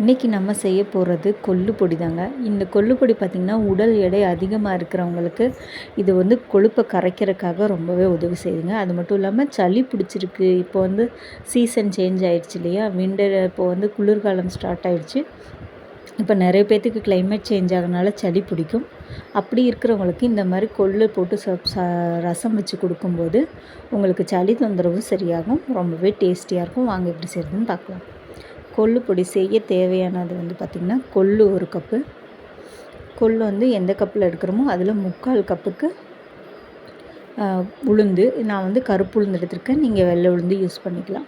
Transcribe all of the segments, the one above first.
இன்றைக்கி நம்ம செய்ய போகிறது கொள்ளு பொடி தாங்க. இந்த கொள்ளு பொடி பார்த்திங்கன்னா உடல் எடை அதிகமாக இருக்கிறவங்களுக்கு இது வந்து கொழுப்பை கரைக்கிறதுக்காக ரொம்பவே உதவி செய்யுங்க. அது மட்டும் இல்லாமல் சளி பிடிச்சிருக்கு, இப்போ வந்து சீசன் சேஞ்ச் ஆகிடுச்சு இல்லையா, விண்டர் இப்போது வந்து குளிர்காலம் ஸ்டார்ட் ஆகிடுச்சு. இப்போ நிறைய பேர்த்துக்கு கிளைமேட் சேஞ்ச் ஆகிறனால சளி பிடிக்கும். அப்படி இருக்கிறவங்களுக்கு இந்த மாதிரி கொள்ளு போட்டு ரசம் வச்சு கொடுக்கும்போது உங்களுக்கு சளி தொந்தரவு சரியாகும். ரொம்பவே டேஸ்டியாக இருக்கும். வாங்க எப்படி செய்கிறதுன்னு பார்க்கலாம். கொள்ளு பொடி செய்ய தேவையானது வந்து பார்த்திங்கன்னா, கொள்ளு 1 கப்பு. கொள்ளு வந்து எந்த கப்பில் எடுக்கிறோமோ அதில் 3/4 கப்புக்கு உளுந்து. நான் வந்து கருப்பு உளுந்து எடுத்திருக்கேன், நீங்கள் வெள்ளை உளுந்து யூஸ் பண்ணிக்கலாம்.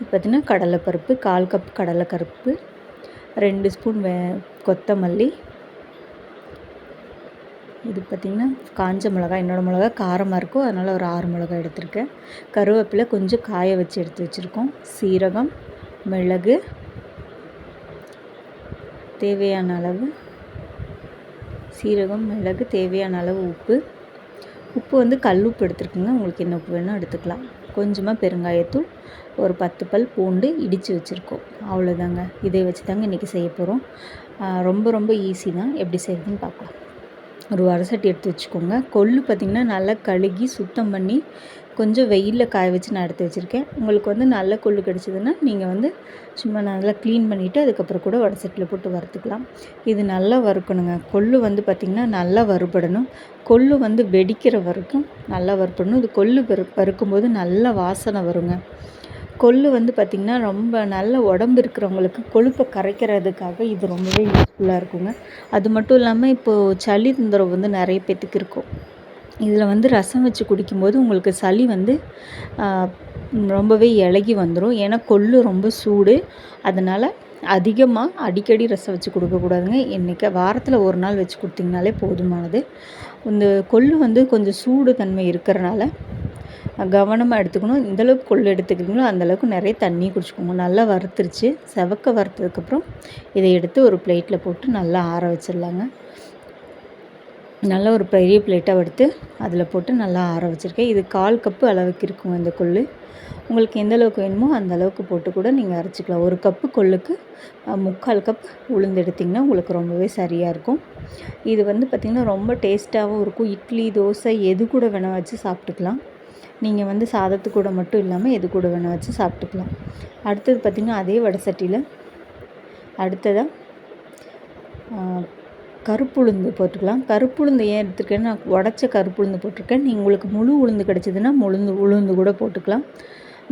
பார்த்திங்கன்னா கடலைப்பருப்பு 1/4 கப், கடலைப்பருப்பு 2 ஸ்பூன் கொத்தமல்லி. இது பார்த்திங்கன்னா காஞ்ச மிளகாய், என்னோடய மிளகா காரமாக இருக்கும், அதனால் ஒரு 6 மிளகாய் எடுத்திருக்கேன். கருவேப்பிலை கொஞ்சம் காய வச்சு எடுத்து வச்சுருக்கோம். சீரகம், மிளகு, தேவையான அளவு சீரகம், மிளகு, தேவையான அளவு உப்பு வந்து கல் உப்பு எடுத்துருக்குங்க. உங்களுக்கு என்ன உப்பு வேணும் எடுத்துக்கலாம். கொஞ்சமாக பெருங்காயத்தூள், ஒரு 10 பல் பூண்டு இடித்து வச்சுருக்கோம். அவ்வளோதாங்க. இதை வச்சு தாங்க இன்றைக்கி செய்ய போகிறோம். ரொம்ப ஈஸி தான். எப்படி செய்கிறதுன்னு பார்க்கலாம். ஒரு வடசட்டி எடுத்து வச்சுக்கோங்க. கொள்ளு பார்த்திங்கன்னா நல்லா கழுகி சுத்தம் பண்ணி கொஞ்சம் வெயிலில் காய வச்சு நான் எடுத்து வச்சுருக்கேன். உங்களுக்கு வந்து நல்ல கொள்ளு கிடச்சிதுன்னா நீங்கள் வந்து சும்மா நல்லா க்ளீன் பண்ணிவிட்டு அதுக்கப்புறம் கூட வடசட்டியில் போட்டு வறுத்துக்கலாம். இது நல்லா வறுக்கணுங்க. கொள்ளு வந்து பார்த்திங்கன்னா நல்லா வறுபடணும். கொள்ளு வந்து வெடிக்கிற வரைக்கும் நல்லா வறுப்படணும். இது கொள்ளு வறுக்கும்போது நல்ல வாசனை வருங்க. கொள்ளு வந்து பார்த்திங்கன்னா ரொம்ப நல்ல உடம்பு இருக்கிறவங்களுக்கு கொழுப்பை கரைக்கிறதுக்காக இது ரொம்பவே யூஸ்ஃபுல்லாக இருக்குங்க. அது மட்டும் இல்லாமல் இப்போது சளி தொந்தரவு வந்து நிறைய பேத்துக்கு இருக்கும். இதில் வந்து ரசம் வச்சு குடிக்கும்போது உங்களுக்கு சளி வந்து ரொம்பவே இளகி வந்துடும். ஏன்னா கொள்ளு ரொம்ப சூடு, அதனால் அதிகமாக அடிக்கடி ரசம் வச்சு கொடுக்கக்கூடாதுங்க. என்றைக்கு வாரத்தில் ஒரு நாள் வச்சு கொடுத்திங்கனாலே போதுமானது. இந்த கொள்ளு வந்து கொஞ்சம் சூடு தன்மை இருக்கிறனால கவனமாக எடுத்துக்கணும். இந்தளவுக்கு கொள்ளு எடுத்துக்கிறீங்களோ அந்தளவுக்கு நிறைய தண்ணி குடிச்சிக்கோங்க. நல்லா வறுத்துருச்சு. செவக்க வறுத்ததுக்கப்புறம் இதை எடுத்து ஒரு பிளேட்டில் போட்டு நல்லா ஆற வச்சிடலாங்க. நல்லா ஒரு பெரிய பிளேட்டாக எடுத்து அதில் போட்டு நல்லா ஆற வச்சுருக்கேன். இது 1/4 கப்பு அளவுக்கு இருக்குங்க இந்த கொள்ளு. உங்களுக்கு எந்த அளவுக்கு வேணுமோ அந்த அளவுக்கு போட்டு கூட நீங்கள் அரைச்சிக்கலாம். 1 கப்பு கொள்ளுக்கு 3/4 கப் உளுந்து எடுத்திங்கன்னா உங்களுக்கு ரொம்பவே சரியாக இருக்கும். இது வந்து பார்த்திங்கன்னா ரொம்ப டேஸ்ட்டாகவும் இருக்கும். இட்லி, தோசை எது கூட வேணால் வச்சு சாப்பிட்டுக்கலாம். நீங்கள் வந்து சாதத்து கூட மட்டும் இல்லாமல் எது கூட வேணால் வச்சு சாப்பிட்டுக்கலாம். அடுத்தது பார்த்திங்கன்னா அதே வடசட்டியில் அடுத்ததாக கருப்புளுந்து போட்டுக்கலாம். கருப்புளுந்து ஏன் எடுத்துருக்கேன்னு, நான் உடச்ச கருப்புளுந்து போட்டிருக்கேன். நீங்கள் உங்களுக்கு முழு உளுந்து கிடச்சிதுன்னா உளுந்து கூட போட்டுக்கலாம்.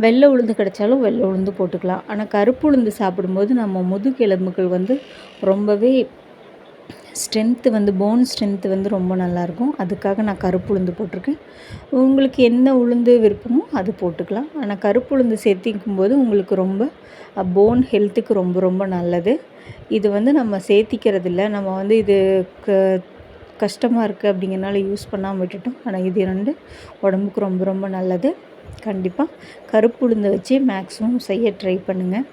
வெள்ளை உளுந்து கிடச்சாலும் வெள்ளை உளுந்து போட்டுக்கலாம். ஆனால் கருப்பு உளுந்து சாப்பிடும்போது நம்ம முதுகெலும்புகள் வந்து ரொம்பவே ஸ்ட்ரென்த்து வந்து போன் ஸ்ட்ரென்த்து வந்து ரொம்ப நல்லாயிருக்கும். அதுக்காக நான் கருப்பு உளுந்து போட்டிருக்கேன். உங்களுக்கு என்ன உளுந்து விருப்பமோ அது போட்டுக்கலாம். ஆனால் கருப்பு உளுந்து சேர்த்திக்கும்போது உங்களுக்கு ரொம்ப போன் ஹெல்த்துக்கு ரொம்ப நல்லது. இது வந்து நம்ம சேர்த்திக்கிறதில்ல. நம்ம வந்து இது கஷ்டமாக இருக்குது அப்படிங்கிறனால யூஸ் பண்ணாமல் விட்டுட்டோம். ஆனால் இது 2 உடம்புக்கு ரொம்ப நல்லது. கண்டிப்பாக கருப்பு உளுந்தை வச்சு மேக்ஸிமம் செய்ய ட்ரை பண்ணுங்கள்.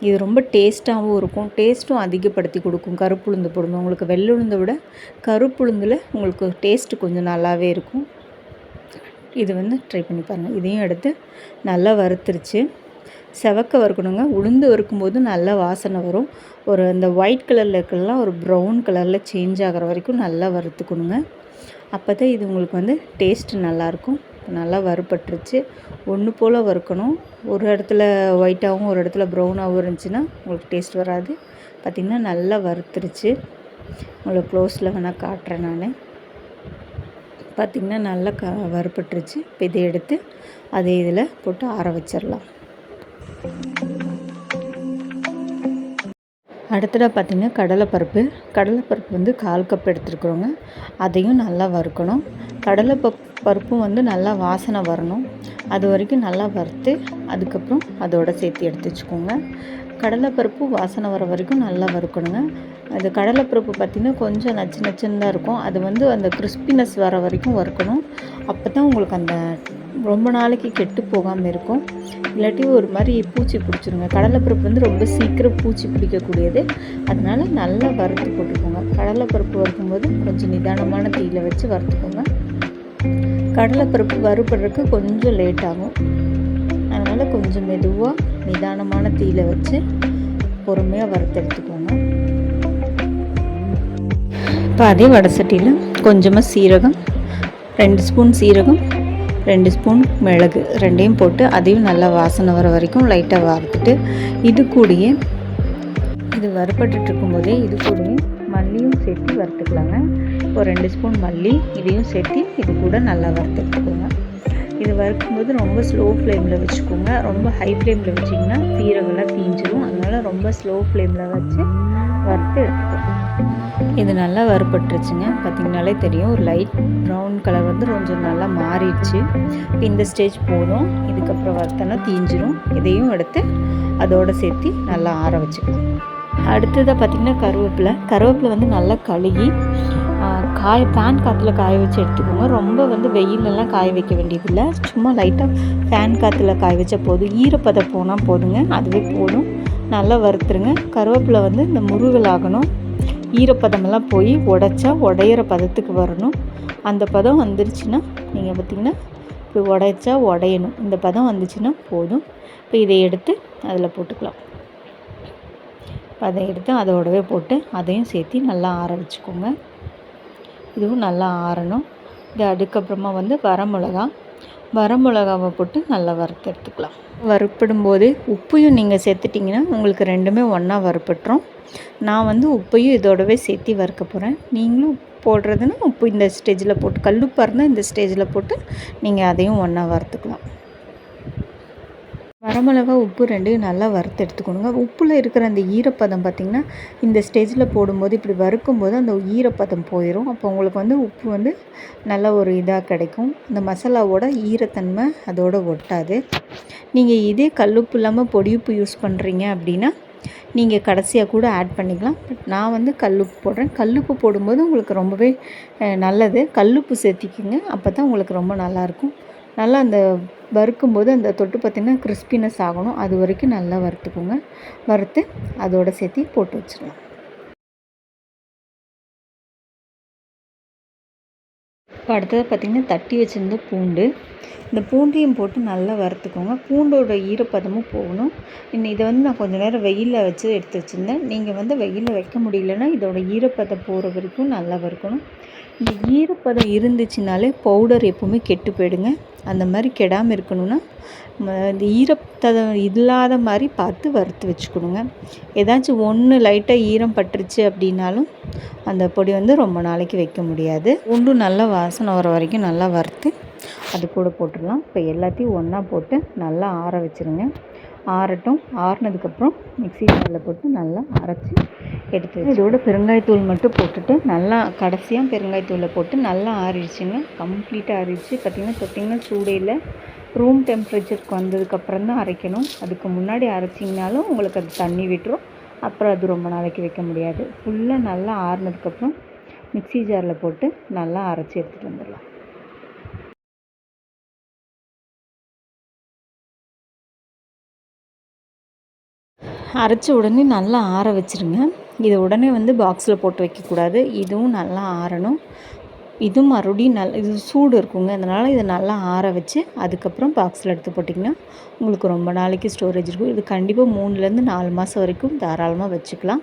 இது ரொம்ப டேஸ்ட்டாகவும் இருக்கும். டேஸ்ட்டும் அதிகப்படுத்தி கொடுக்கும் கருப்பு உளுந்து போடுங்க. உங்களுக்கு வெள்ளை உளுந்தை விட கருப்பு உளுந்தில் உங்களுக்கு டேஸ்ட்டு கொஞ்சம் நல்லாவே இருக்கும். இது வந்து ட்ரை பண்ணி பாருங்கள். இதையும் எடுத்து நல்லா வறுத்துருச்சு. செவக்க வறுக்கணுங்க. உளுந்து வறுக்கும்போது நல்லா வாசனை வரும். ஒரு அந்த ஒயிட் கலரில் இருக்கலாம் ஒரு ப்ரௌன் கலரில் சேஞ்ச் ஆகிற வரைக்கும் நல்லா வறுத்துக்கணுங்க. அப்போ தான் இது உங்களுக்கு வந்து டேஸ்ட்டு நல்லாயிருக்கும். நல்லா வறுபட்டுருச்சு. ஒன்று போல் வறுக்கணும். ஒரு இடத்துல ஒயிட்டாகவும் ஒரு இடத்துல ப்ரௌனாகவும் இருந்துச்சுன்னா உங்களுக்கு டேஸ்ட் வராது. பார்த்திங்கன்னா நல்லா வறுத்துருச்சு. உங்களுக்கு க்ளோஸில் வேணால் காட்டுறேன் நான். பார்த்திங்கன்னா நல்லா வறுபட்டுருச்சு. இப்போ இதை எடுத்து அதே இதில் போட்டு ஆற வச்சிடலாம். அடுத்ததாக பார்த்திங்கன்னா கடலைப்பருப்பு வந்து 1/4 கப் எடுத்துருக்குறோங்க. அதையும் நல்லா வறுக்கணும். பருப்பும் வந்து நல்லா வாசனை வரணும். அது வரைக்கும் நல்லா வறுத்து அதுக்கப்புறம் அதோடு சேர்த்து எடுத்து வச்சுக்கோங்க. கடலைப்பருப்பு வாசனை வர வரைக்கும் நல்லா வறுக்கணுங்க. அது கடலைப்பருப்பு பார்த்திங்கன்னா கொஞ்சம் நச்சுன்னு தான் இருக்கும். அது வந்து அந்த கிறிஸ்பினஸ் வர வரைக்கும் வறுக்கணும். அப்போ தான் உங்களுக்கு அந்த ரொம்ப நாளைக்கு கெட்டு போகாமல் இருக்கும். இல்லாட்டி ஒரு மாதிரி பூச்சி பிடிச்சிருங்க. கடலைப்பருப்பு வந்து ரொம்ப சீக்கிரம் பூச்சி பிடிக்கக்கூடியது. அதனால் நல்லா வறுத்து போட்டுக்கோங்க. கடலைப்பருப்பு வறுக்கும்போது கொஞ்சம் நிதானமான தீயில வச்சு வறுத்துக்கோங்க. கடலைப்பருப்பு வறுபடுறதுக்கு கொஞ்சம் லேட் ஆகும். அதனால் கொஞ்சம் மெதுவாக நிதானமான தீயில வச்சு பொறுமையாக வறுத்து எடுத்துக்கோங்க. இப்போ அதே வடை சட்டியில் கொஞ்சமாக சீரகம், 2 ஸ்பூன் சீரகம், 2 ஸ்பூன் மிளகு ரெண்டையும் போட்டு அதையும் நல்லா வாசனை வர வரைக்கும் லைட்டாக வறுத்துட்டு, இது கூடயே இது வறுபட்டுட்டு இருக்கும்போதே இது கூடயே மல்லியும் சேர்த்து வறுத்துக்கலாங்க. இப்போ 2 ஸ்பூன் மல்லி இதையும் சேர்த்து இது கூட நல்லா வறுத்து எடுத்துக்கோங்க. இது வறுக்கும்போது ரொம்ப ஸ்லோ ஃப்ளேமில் வச்சுக்கோங்க. ரொம்ப ஹை ஃப்ளேமில் வச்சிங்கன்னா சீரகம்லாம் தீஞ்சிடும். அதனால் ரொம்ப ஸ்லோ ஃப்ளேமில் வச்சு வறுத்து எடுத்துக்கோங்க. இது நல்லா வறுபட்டுருச்சுங்க. பார்த்திங்கனாலே தெரியும், ஒரு லைட் ப்ரௌன் கலர் வந்து கொஞ்சம் நல்லா மாறிடுச்சு. இப்போ இந்த ஸ்டேஜ் போதும். இதுக்கப்புறம் வறுத்தோன்னா தீஞ்சிரும். இதையும் எடுத்து அதோடு சேர்த்து நல்லா ஆற வச்சுக்கலாம். அடுத்ததாக பார்த்திங்கன்னா கருவேப்பிலை வந்து நல்லா கழுகி ஃபேன் காற்றுல காய வச்சு எடுத்துக்கோங்க. ரொம்ப வந்து வெயிலெல்லாம் காய வைக்க வேண்டியதில்லை. சும்மா லைட்டாக ஃபேன் காற்றுல காய வச்சா போதும். ஈரப்பதம் போனால் போதுங்க, அதுவே போதும். நல்லா வறுத்துருங்க. கருவேப்பிலை வந்து இந்த முருகல் ஆகணும். ஈரப்பதமெல்லாம் போய் உடையிற பதத்துக்கு வரணும். அந்த பதம் வந்துருச்சுன்னா நீங்கள் பார்த்திங்கன்னா இப்போ உடைச்சா உடையணும். இந்த பதம் வந்துச்சுன்னா போதும். இப்போ இதை எடுத்து அதில் போட்டுக்கலாம். அதை எடுத்து அதோடவே போட்டு அதையும் சேர்த்து நல்லா ஆற வச்சுக்கோங்க. இதுவும் நல்லா ஆறணும். இது அதுக்கப்புறமா வந்து வரமிளகாவை போட்டு நல்லா வறுத்து எடுத்துக்கலாம். வறுப்பிடும்போது உப்பையும் நீங்கள் சேர்த்துட்டிங்கன்னா உங்களுக்கு ரெண்டுமே ஒன்றா வறுப்பட்டுரும். நான் வந்து உப்பையும் இதோடவே சேர்த்து வறுக்க போகிறேன். நீங்களும் போடுறதுன்னா உப்பு இந்த ஸ்டேஜில் போட்டு, கல்லுப்பாக இருந்தால் இந்த ஸ்டேஜில் போட்டு நீங்கள் அதையும் ஒன்றா வறுத்துக்கலாம். வரமிளகா, உப்பு ரெண்டையும் நல்லா வறுத்து எடுத்துக்கணுங்க. உப்பில் இருக்கிற அந்த ஈரப்பதம் பார்த்திங்கன்னா இந்த ஸ்டேஜில் போடும்போது இப்படி வறுக்கும்போது அந்த ஈரப்பதம் போயிடும். அப்போ உங்களுக்கு வந்து உப்பு வந்து நல்ல ஒரு இதாக கிடைக்கும். அந்த மசாலாவோட ஈரத்தன்மை அதோடு ஒட்டாது. நீங்கள் இதே கல்லுப்பு இல்லாமல் பொடி உப்பு யூஸ் பண்ணுறீங்க அப்படின்னா நீங்கள் கடைசியாக கூட ஆட் பண்ணிக்கலாம். பட் நான் வந்து கல்லுப்பு போடுறேன். கல்லுப்பு போடும்போது உங்களுக்கு ரொம்பவே நல்லது. கல்லுப்பு சேர்த்திக்கிங்க, அப்போ தான் உங்களுக்கு ரொம்ப நல்லாயிருக்கும். நல்லா அந்த வறுக்கும்போது அந்த தொட்டு பார்த்திங்கன்னா கிறிஸ்பினஸ் ஆகணும். அது வரைக்கும் நல்லா வறுத்துக்கோங்க. வறுத்து அதோடு சேர்த்து போட்டு வச்சிடலாம். இப்போ அடுத்தது பார்த்திங்கன்னா தட்டி வச்சுருந்த பூண்டு, இந்த பூண்டையும் போட்டு நல்லா வறுத்துக்கோங்க. பூண்டோட ஈரப்பதமும் போகணும். இதை வந்து நான் கொஞ்சம் நேரம் வெயிலில் வச்சு எடுத்து வச்சுருந்தேன். நீங்கள் வந்து வெயிலில் வைக்க முடியலன்னா இதோட ஈரப்பதம் போகிற வரைக்கும் நல்லா வறுக்கணும். இந்த ஈரப்பதம் இருந்துச்சுனாலே பவுடர் எப்போவுமே கெட்டு போயிடுங்க. அந்த மாதிரி கெடாமல் இருக்கணும்னா இந்த ஈரப்பதம் இல்லாத மாதிரி பார்த்து வறுத்து வச்சுக்கணுங்க. ஏதாச்சும் ஒன்று லைட்டாக ஈரம் பட்டுருச்சு அப்படின்னாலும் அந்த பொடி வந்து ரொம்ப நாளைக்கு வைக்க முடியாது. பூண்டும் நல்லா வாசனை வர வரைக்கும் நல்லா வறுத்து அது கூட போட்டுடலாம். இப்போ எல்லாத்தையும் ஒன்றா போட்டு நல்லா ஆற வச்சுருங்க. ஆறட்டும். ஆறினதுக்கப்புறம் மிக்ஸி ஜாரில் போட்டு நல்லா அரைச்சி எடுத்து இதோட பெருங்காயத்தூள் மட்டும் போட்டுட்டு நல்லா கடைசியாக பெருங்காயத்தூளை போட்டு நல்லா ஆறிடுச்சுங்க. கம்ப்ளீட்டாக ஆறிடுச்சு. பார்த்திங்கன்னா சூடையில் ரூம் டெம்பரேச்சருக்கு வந்ததுக்கப்புறம் தான் அரைக்கணும். அதுக்கு முன்னாடி அரைச்சிங்கனாலும் உங்களுக்கு அது தண்ணி விட்டுரும். அப்புறம் அது ரொம்ப நாளைக்கு வைக்க முடியாது. ஃபுல்லாக நல்லா ஆறினதுக்கப்புறம் மிக்ஸி ஜாரில் போட்டு நல்லா அரைச்சி எடுத்துகிட்டு வந்துடலாம். அரைச்ச உடனே நல்லா ஆற வச்சுருங்க. இதை உடனே வந்து பாக்ஸில் போட்டு வைக்கக்கூடாது. இதுவும் நல்லா ஆறணும். இதுவும் மறுபடியும் இது சூடு இருக்குங்க. அதனால் இதை நல்லா ஆற வச்சு அதுக்கப்புறம் பாக்ஸில் எடுத்து போட்டிங்கன்னா உங்களுக்கு ரொம்ப நாளைக்கு ஸ்டோரேஜ் இருக்கும். இது கண்டிப்பாக 3லேருந்து 4 மாதம் வரைக்கும் தாராளமாக வச்சுக்கலாம்.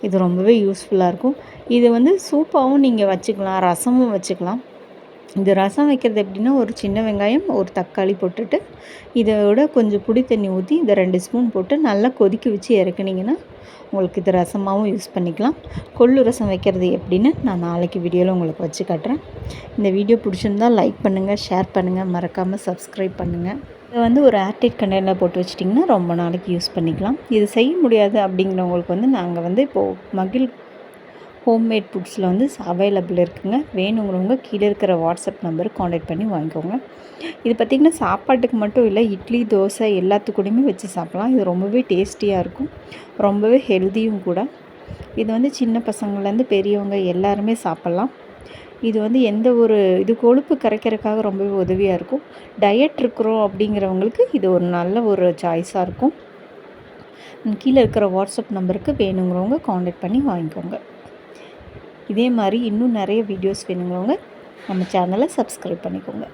இது ரொம்பவே யூஸ்ஃபுல்லாக இருக்கும். இது வந்து சூப்பாகவும் நீங்கள் வச்சுக்கலாம், ரசமும் வச்சுக்கலாம். இந்த ரசம் வைக்கிறது எப்படின்னா, ஒரு சின்ன வெங்காயம், ஒரு தக்காளி போட்டுட்டு இதோட கொஞ்சம் புளி தண்ணி ஊற்றி இதை 2 ஸ்பூன் போட்டு நல்லா கொதிக்க வச்சு இறக்குனிங்கன்னா உங்களுக்கு இது ரசமாகவும் யூஸ் பண்ணிக்கலாம். கொள்ளு ரசம் வைக்கிறது எப்படின்னு நான் நாளைக்கு வீடியோவில் உங்களுக்கு வச்சு காட்டுறேன். இந்த வீடியோ பிடிச்சிருந்தால் லைக் பண்ணுங்கள், ஷேர் பண்ணுங்கள், மறக்காமல் சப்ஸ்கிரைப் பண்ணுங்கள். இதை வந்து ஒரு ஏர்டைட் கண்டெய்னரில் போட்டு வச்சிட்டிங்கன்னா ரொம்ப நாளைக்கு யூஸ் பண்ணிக்கலாம். இது செய்ய முடியாது அப்படிங்கிறவங்களுக்கு வந்து நாங்கள் வந்து இப்போது மகிழ் ஹோம்மேட் ஃபுட்ஸில் வந்து அவைலபிள் இருக்குங்க. வேணுங்கிறவங்க கீழே இருக்கிற வாட்ஸ்அப் நம்பருக்கு காண்டாக்ட் பண்ணி வாங்கிக்கோங்க. இது பார்த்திங்கன்னா சாப்பாட்டுக்கு மட்டும் இல்லை, இட்லி, தோசை எல்லாத்துக்கூடையுமே வச்சு சாப்பிட்லாம். இது ரொம்பவே டேஸ்டியாக இருக்கும், ரொம்பவே ஹெல்த்தியும் கூட. இது வந்து சின்ன பசங்கள்லேருந்து பெரியவங்க எல்லாருமே சாப்பிட்லாம். இது வந்து எந்த ஒரு கொழுப்பு கரைக்கிறதுக்காக ரொம்பவே உதவியாக இருக்கும். டயட் இருக்கிறோம் அப்படிங்கிறவங்களுக்கு இது ஒரு நல்ல ஒரு சாய்ஸாக இருக்கும். கீழே இருக்கிற வாட்ஸ்அப் நம்பருக்கு வேணுங்கிறவங்க காண்டாக்ட் பண்ணி வாங்கிக்கோங்க. இதே மாதிரி இன்னும் நிறைய வீடியோஸ் வேணுங்கிறவங்க நம்ம சேனலை சப்ஸ்கிரைப் பண்ணிக்கோங்க.